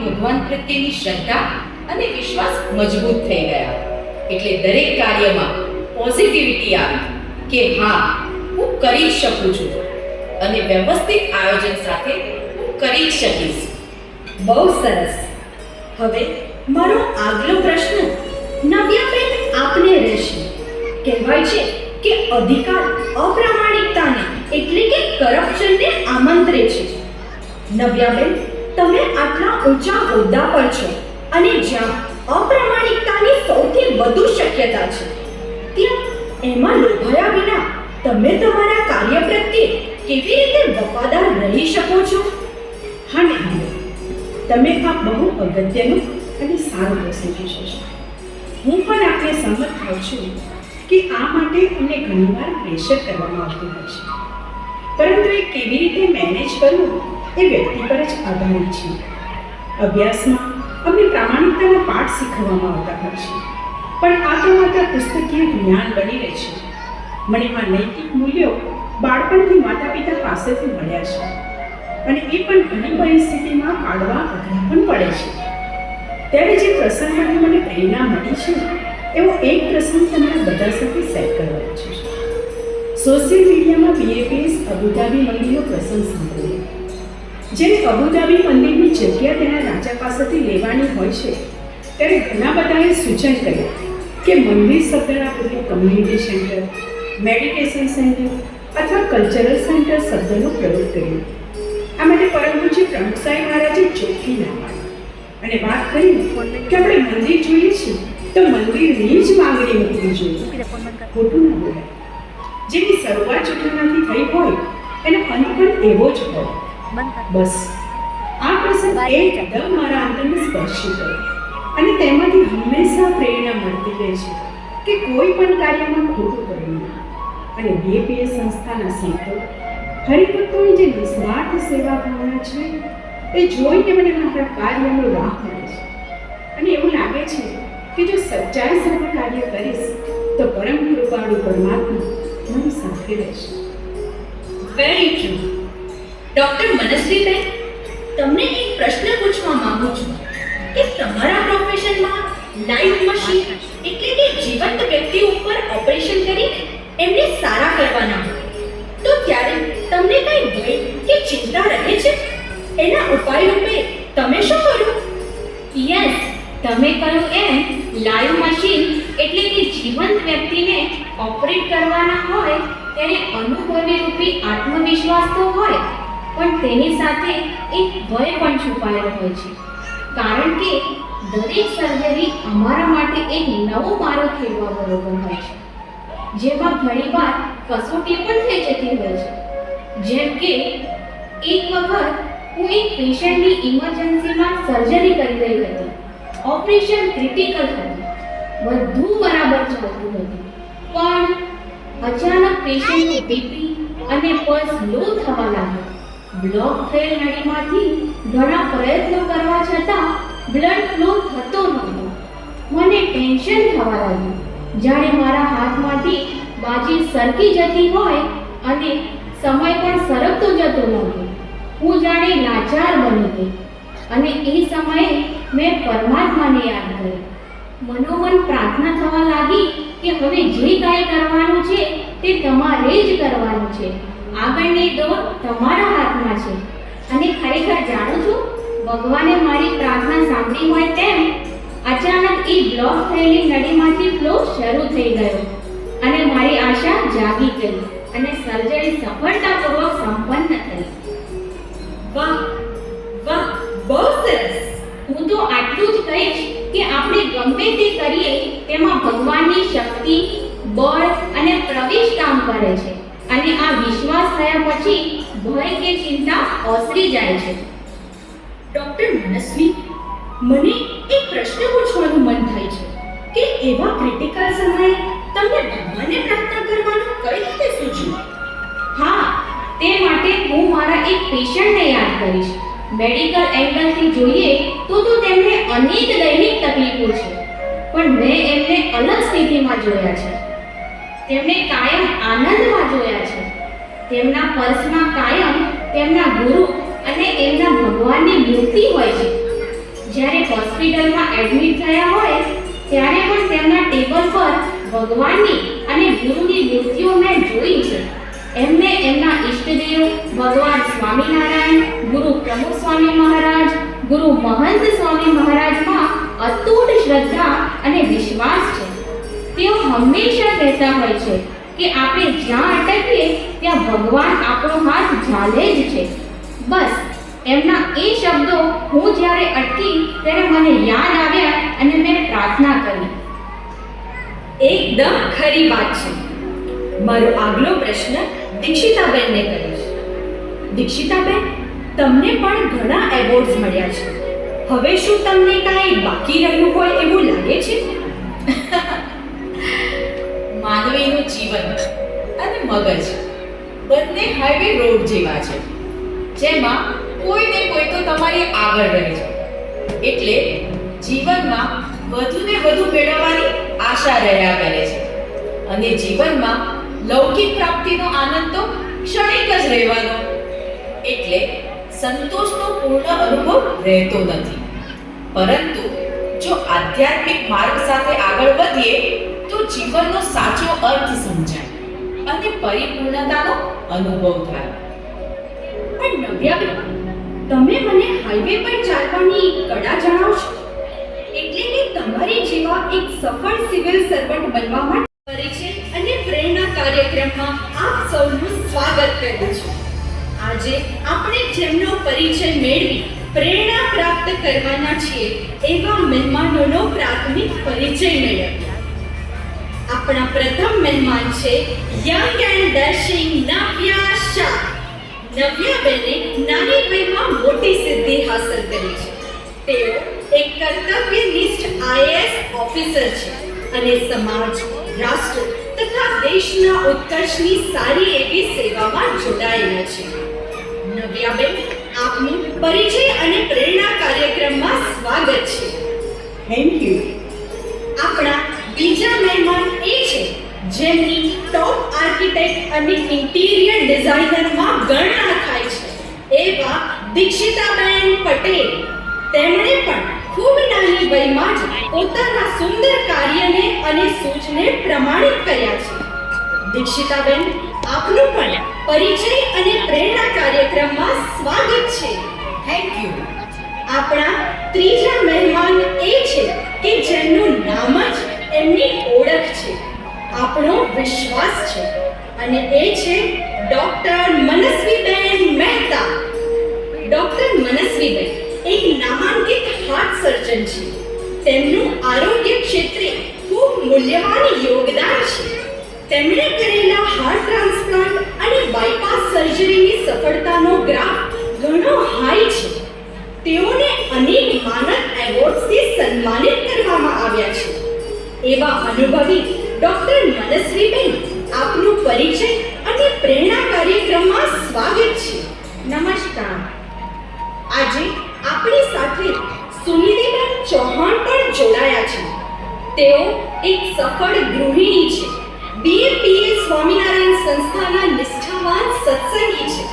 ભગવાન પ્રત્યેની શ્રદ્ધા અને વિશ્વાસ મજબૂત થઈ ગયા. એટલે દરેક કાર્યમાં પોઝિટિવિટી આવી કે હા, હું કરી શકું છું અને વ્યવસ્થિત આયોજન સાથે હું કરી જ શકીશ. બહુ સરસ. હવે મારો આગલો પ્રશ્ન નવ્યાબેન આપને રહેશે. કહેવાય છે કે અધિકાર અપ્રામાણિકતાને એટલે કે કરપ્શનને આમંત્રે છે. નવ્યાબેન, તમે આટલા ઊંચા હોદ્દા પર છો અને જ્યાં અપ્રામાણિકતાની સૌથી વધુ શક્યતા છે ત્યાં એમાં લોભાયા વિના તમે તમારા કાર્ય પ્રત્યે કેવી રીતે વફાદાર રહી શકો છો? હા ને, તમે આ બહુ અગત્યનું અને સારું પ્રશ્ન પૂછો છો. હું પણ આપને સંમત થાઉં છું કે આ માટે અમને ઘણીવાર પ્રેશર કરવામાં આવતું હોય છે, પરંતુ એ કેવી રીતે મેનેજ કરવું એ વ્યક્તિ પર જ આધારિત છે. અભ્યાસમાં અમને પ્રામાણિકતાના પાઠ શીખવવામાં આવતા હોય છે, પણ આ તો માત્ર પુસ્તકીય જ્ઞાન બની રહે છે. મને આ નૈતિક મૂલ્યો બાળપણથી માતા પિતા પાસેથી મળ્યા છે, અને એ પણ ઘણી પરિસ્થિતિમાં પાડવા અઘરા પણ પડે છે. ત્યારે જે પ્રસંગમાંથી મને પ્રેરણા મળી છે એવો એક પ્રસંગ તમારા બધા સાથે શેર કરવાનો છે. સોશિયલ મીડિયામાં BAPS અબુધાબી મંદિરનો પ્રસંગ સાંભળ્યો. જ્યારે અબુધાબી મંદિરની જગ્યા તેના રાજા પાસેથી લેવાની હોય છે ત્યારે ઘણા બધાએ સૂચન કર્યું કે મંદિર શબ્દના બદલે કમ્યુનિટી સેન્ટર, મેડિટેશન સેન્ટર અથવા કલ્ચરલ સેન્ટર શબ્દનો પ્રયોગ કર્યો. આ માટે પરમ પૂજ્ય પ્રમુખ સાહેબ મહારાજે ચોખ્ખી ના પાડી અને વાત કરી કે આપણે મંદિર જોઈએ છીએ તો મંદિરની જ માંગણી મૂકવી જોઈએ, ખોટું ના બોલાય. જેની શરૂઆત ચૂંટણીમાંથી થઈ હોય એનો અંત પણ એવો જ હોય. બસ આ પ્રસંગ એકદમ મારા અંતરને સ્પર્શી ગયો અને તેમાંથી હંમેશા પ્રેરણા મળતી રહે છે કે કોઈ પણ કાર્યમાં ખોટું કરવું નહીં. અને BAPS સંસ્થાના સંતો હરિભક્તોની જે નિસ્વાર્થ સેવા ભાવના છે એ જોઈને મને મારા કાર્યનો રાહ મળે છે અને એવું લાગે છે કે જો સચ્ચાઈ સાથે કાર્ય કરીશ તો પરમ કૃપાળુ પરમાત્મા મારી સાથે રહેશે. Very true. ડૉક્ટર મનસ્વીબેન, તમને એક પ્રશ્ન પૂછવા માંગુ છું કે તમારા પ્રોફેશનમાં લાઈવ મશીન એટલે કે જીવંત વ્યક્તિ ઉપર ઓપરેશન કરીને એમને સારા કરવાના હોય તો ત્યારે તમને કઈ ભય કે ચિંતા રહે છે? એના ઉપાય રૂપે તમે શું કરો? યસ, તમે કહ્યું એમ લાઈવ મશીન એટલે કે જીવંત વ્યક્તિને ઓપરેટ કરવાના હોય ત્યારે અનુભવી રૂપી આત્મવિશ્વાસ તો હોય, પણ તેની સાથે એક ભય પણ છુપાયેલો હોય છે. કારણ કે દરેક સર્જરી અમારા માટે એક નવો માર્ગ ખેડવા બરોબર હોય છે, જેમાં ઘણીવાર કસોટી પણ થઈ જતી હોય છે. જેમ કે એક વખત હું એક પેશન્ટની ઇમરજન્સીમાં સર્જરી કરી રહી હતી. ઓપરેશન ક્રિટિકલ હતું, બધું બરાબર ચાલતું હતું, પણ અચાનક પેશન્ટનું બીપી અને પલ્સ લો થવા લાગ્યો. બ્લોક થયેલ નળીમાંથી ઘણા પ્રયત્નો કરવા છતાં બ્લડ ફ્લો થતો નહોતો. મને ટેન્શન થવા લાગ્યું, જાણે મારા હાથમાંથી બાજી સરકી જતી હોય અને સમય પણ સરકતો જતો નહોતો. હું જાણે લાચાર બની ગઈ અને એ સમયે મેં પરમાત્માને યાદ કર્યું. મનોમન પ્રાર્થના થવા લાગી કે હવે જે કાંઈ કરવાનું છે તે તમારે જ કરવાનું છે. આગળની દોર તમારા હાથમાં છે. અને ખરેખર જાણું છું, ભગવાને મારી પ્રાર્થના સાંભળી હોય તેમ અચાનક એ બ્લોક થયેલી નળીમાંથી ફ્લો શરૂ થઈ ગયો અને મારી આશા જાગી ગઈ અને સર્જરી સફળતાપૂર્વક સંપન્ન થઈ. વાહ વાહ, બહુ સરસ. હું તો આટલું જ કહીશ કે આપણે ગમે તે કરીએ તેમાં ભગવાનની શક્તિ, બળ અને પ્રવેશ કામ કરે છે અને આ વિશ્વાસ થયા પછી ભય કે ચિંતા ઓસરી જાય છે. ડૉક્ટર મનસ્વી, મને એક પ્રશ્ન પૂછવાનું મન થાય છે કે એવા ક્રિટિકલ સમયે તમને ભગવાનને પ્રાર્થના કરવાનું કઈ રીતે સૂચ્યું? હા, તે માટે હું મારા એક પેશન્ટને યાદ કરીશ. મેડિકલ એંગલથી જોઈએ તો તેમને અનેક દૈનિક તકલીફો છે, પણ મેં એમને અલગ સ્થિતિમાં જોયા છે. તેમને કાયમ આનંદમાં જોયા છે. તેમના પર્સમાં કાયમ તેમના ગુરુ અને એમના ભગવાનની મૂર્તિ હોય છે. જ્યારે હોસ્પિટલમાં એડમિટ થયા હોય ત્યારે પણ તેમના ટેબલ પર ભગવાનની અને ગુરુની મૂર્તિઓ મેં જોઈ છે. એમને એમના ઈષ્ટદેવ ભગવાન સ્વામિનારાયણ, ગુરુ પ્રમુખ સ્વામી મહારાજ, ગુરુ મહંત સ્વામી મહારાજમાં અતૂટ શ્રદ્ધા અને વિશ્વાસ છે. તેઓ હંમેશા કહેતા હોય છે કે આપણે જ્યાં અટકીએ ત્યાં ભગવાન આપણો હાથ ઝાલે જ છે. બસ એમના એ શબ્દો હું જ્યારે અટકી ત્યારે મને યાદ આવ્યા અને મેં પ્રાર્થના કરી. એકદમ ખરી વાત છે. મારો આગલો પ્રશ્ન દીક્ષિતાબેનને કરીશ. દીક્ષિતાબેન, તમને પણ ઘણા એવોર્ડ્સ મળ્યા છે. હવે શું તમને કાંઈ બાકી રહ્યું હોય એવું લાગે છે? માનવીનું જીવન અને મગજ બંને હાઈવે રોડ જેવા છે, જેમાં કોઈ ને કોઈ તો તમારી આગળ રહે છે. એટલે જીવનમાં વધુ ને વધુ મેળવવાની આશા રહ્યા કરે છે અને જીવનમાં લૌકિક પ્રાપ્તિનો આનંદ તો ક્ષણિક જ રહેવાનો. એટલે સંતોષનો પૂર્ણ અનુભવ રહેતો નથી. પરંતુ જો આધ્યાત્મિક માર્ગ સાથે આગળ વધીએ તો જીવનનો સાચો અર્થ સમજાય અને પરિપૂર્ણતાનો અનુભવ થાય. પણ નવ્યાબેન, તમે મને હાઈવે પર ચાલવાની કળા જણાવશો? એટલે કે તમારી જેવા એક સફળ સિવિલ સર્વન્ટ બનવા માટે પરિચય અને પ્રેરણા કાર્યક્રમમાં આપ સૌનું સ્વાગત કરું છું. આજે આપણે જેમનો પરિચય મેળવી પ્રેરણા પ્રાપ્ત કરવાના છીએ એવા મહેમાનોનો પ્રાથમિક પરિચય મેળવ્યો. આપણા પ્રથમ મહેમાન છે young and dashing Navya Shah. નવ્યાબેને નાની વયમાં મોટી સિદ્ધિ હાંસલ કરી છે. તેઓ એક કર્તવ્યનિષ્ઠ આઈએએસ ઓફિસર છે અને સમાજ, રાષ્ટ્ર તથા દેશના ઉત્કર્ષની સારી એવી સેવામાં જોડાયેલા છે. નવ્યાબેન, આપનું પરિચય અને પ્રેરણા કાર્યક્રમમાં સ્વાગત છે. Thank you. આપણા બીજા મહેમાન એ છે જેમની ટોપ આર્કિટેક્ટ અને ઇન્ટિરિયર ડિઝાઇનરમાં ગણના થાય છે એવા દીક્ષિતાબેન પટેલ. તેમણે પણ ખૂબ નાની વયમાં જ પોતાના સુંદર કાર્યને અને સૂઝને પ્રમાણિત કર્યા છે. દીક્ષિતાબેન, આપનું પણ પરિચય અને પ્રેરણા કાર્યક્રમમાં સ્વાગત છે. Thank you. આપણા ત્રીજા મહેમાન એ છે કે જેમનું નામ જ એમની ઓળખ છે, આપણો વિશ્વાસ છે, અને એ છે ડોક્ટર મનસ્વીબેન મહેતા. ડોક્ટર મનસ્વીબેન એક નામાંકિત હાર્ટ સર્જન છે. તેમનું આરોગ્ય ક્ષેત્રે ખૂબ મૂલ્યવાન યોગદાન છે. તેમણે કરેલા હાર્ટ ટ્રાન્સપ્લાન્ટ અને બાયપાસ સર્જરીની સફળતાનો ગ્રાફ ઘણો હાઈ છે. તેઓને અનેક માનદ એવોર્ડ્સથી સન્માનિત કરવામાં આવ્યા છે. એવા અનુભવી ડોક્ટર મનસ્વીબેન, આપનું પરિચય અને પ્રેરણા કાર્યક્રમમાં સ્વાગત છે. નમસ્કાર. આજે આપણી સાથે સુનિધિબેન ચૌહાણ પણ જોડાયા છે. તેઓ એક સફળ ગૃહિણી છે. બીએપીએ સ્વામિનારાયણ સંસ્થાના નિષ્ઠાવાન સત્સંગી છે.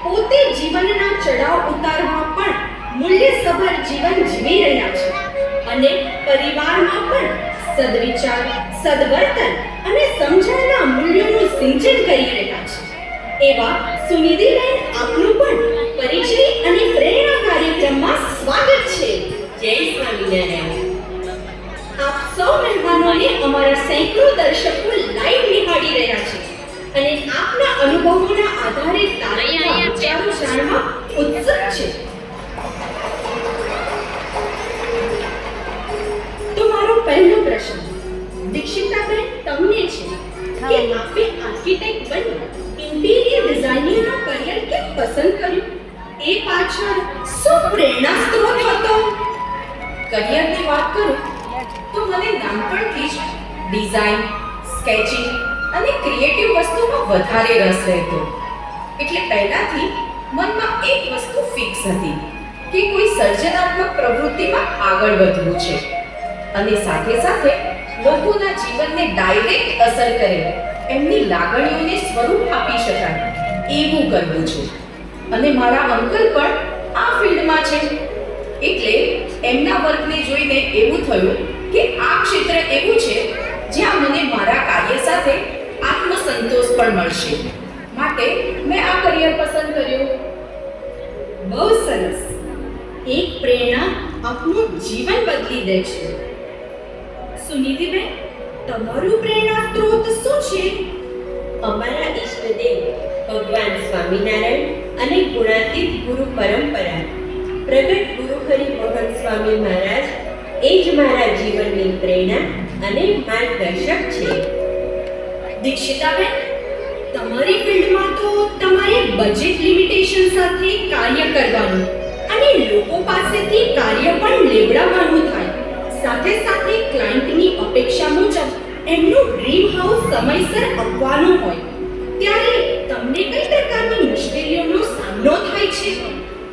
પોતે જીવનના ચડાવ ઉતારમાં પણ મૂલ્યસભર જીવન જીવી રહ્યા છે અને પરિવારમાં પણ સદવિચાર, સદવર્તન અને સમજણના મૂલ્યોનું સિંચન કરી રહ્યા છે. એવા સુનિધિબેન, આપનું પણ પરિચય અને પ્રેરણા કાર્યક્રમમાં સ્વાગત છે. જય સ્વામિનારાયણ. આપ સૌ મહેમાનોને અમારા સેંકડો દર્શકો લાઈવ નિહાળી રહ્યા છે અને આપના અનુભવોના આધારે તારણના વિચારો જાણવા ઉત્સુક છે. તો મારો પહેલો પ્રશ્ન દીક્ષિતાબેન તમને છે કે આપે આર્કિટેક્ટ બની ઇન્ટિરિયર ડિઝાઇનિંગનો કરિયર કેમ પસંદ કર્યું? એ પાછળ શું પ્રેરણા સ્ત્રોત હતો? કરિયરની વાત કરું તો મને નાનપણથી જ ડિઝાઇન, સ્કેચિંગ અને ક્રિએટિવ વસ્તુમાં વધારે રસ રહેતો. એટલે પહેલાથી મનમાં એક વસ્તુ ફિક્સ હતી કે કોઈ સર્જનાત્મક પ્રવૃત્તિમાં આગળ વધવું છે અને સાથે સાથે લોકોના જીવનને ડાયરેક્ટ અસર કરે, એમની લાગણીઓને સ્વરૂપ આપી શકાય એવું કરવું છે. અને મારા અંકલ પણ આ ફિલ્ડમાં છે, એટલે એમની જોઈને એવું થયું કે આ ક્ષેત્ર એવું છે જ્યાં મને મારા કાર્ય સાથે આત્મસંતોષ પણ મળશે. માટે મેં આ કરિયર પસંદ કર્યું. બહુ સરસ. એક પ્રેરણા આપનું જીવન બદલી દે છે. સુનિધિબેન, તમારું પ્રેરણા સ્ત્રોત શું છે? અમારા ઈષ્ટદેવ ભગવાન સ્વામિનારાયણ અને ગુણાતીત ગુરુ પરંપરા પ્રગટ ગુરુ હરિમોહન સ્વામી મહારાજ એ જ મારા જીવનની પ્રેરણા અને માર્ગદર્શક છે. દીક્ષિતાબેન, તમારી ફિલ્ડમાં તો તમારે બજેટ લિમિટેશન સાથે કાર્ય કરવાનું અને લોકો પાસેથી કાર્ય પણ લેવડાવવાનું થાય. સાથે સાથે ક્લાયન્ટની અપેક્ષા મુજબ એમનું ડ્રીમ હાઉસ સમયસર આપવાનું હોય. ત્યારે તમને કઈ પ્રકારની મુશ્કેલીઓનો સામનો થાય છે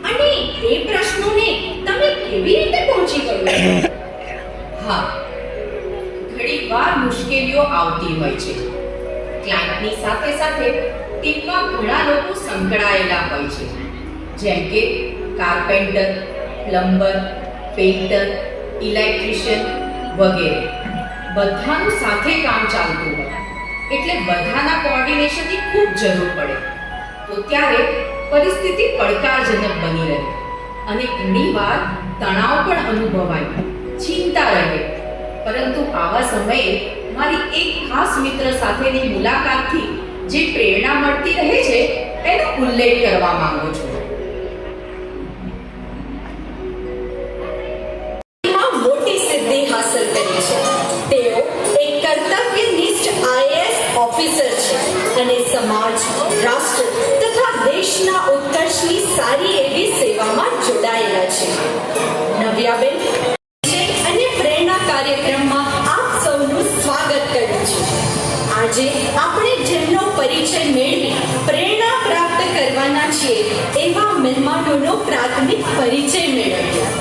અને એ પ્રશ્નોને તમે કેવી રીતે પહોંચી વળો છો? હા, ઘણીવાર મુશ્કેલીઓ આવતી હોય છે. ક્લાયન્ટની સાથે સાથે ટીમમાં ઘણા લોકો સંકળાયેલા હોય છે, જેમ કે કાર્પેન્ટર, પ્લમ્બર, પેઇન્ટર, ઇલેક્ટ્રિશિયન વગેરે. બધાનું સાથે કામ ચાલતું હોય એટલે બધાના કોઓર્ડિનેશનની ખૂબ જરૂર પડે. તો ત્યારે પરિસ્થિતિ પડકારજનક બની રહે અને ઘણીવાર તણાવ પણ અનુભવાય, ચિંતા રહે. પરંતુ આવા સમયે મારી એક ખાસ મિત્ર સાથેની મુલાકાતથી જે પ્રેરણા મળતી રહે છે એનો ઉલ્લેખ કરવા માંગુ છું. માં મોટી સિદ્ધિ હાંસલ કરી છે. તેઓ એક કર્તવ્યનિષ્ઠ આઈએએસ ઓફિસર છે અને સમાજ, રાષ્ટ્ર તથા દેશના ઉત્કર્ષની સારી એવી સેવામાં જોડાયેલા છે. નવ્યાબેન અને પ્રેરણા કાર્યક્રમમાં આપ સૌનું સ્વાગત કર્યું છે. આજે આપણે જેમનો પરિચય મેળવી પ્રેરણા પ્રાપ્ત કરવાના છીએ એવા મહેમાનોનો પ્રાથમિક પરિચય મેળવ્યો.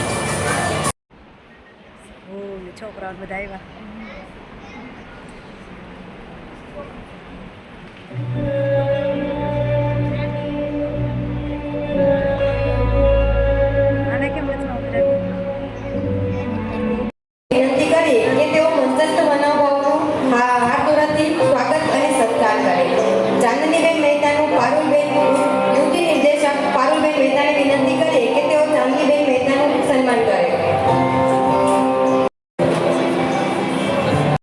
છોકરાઓ બધા આવ્યા.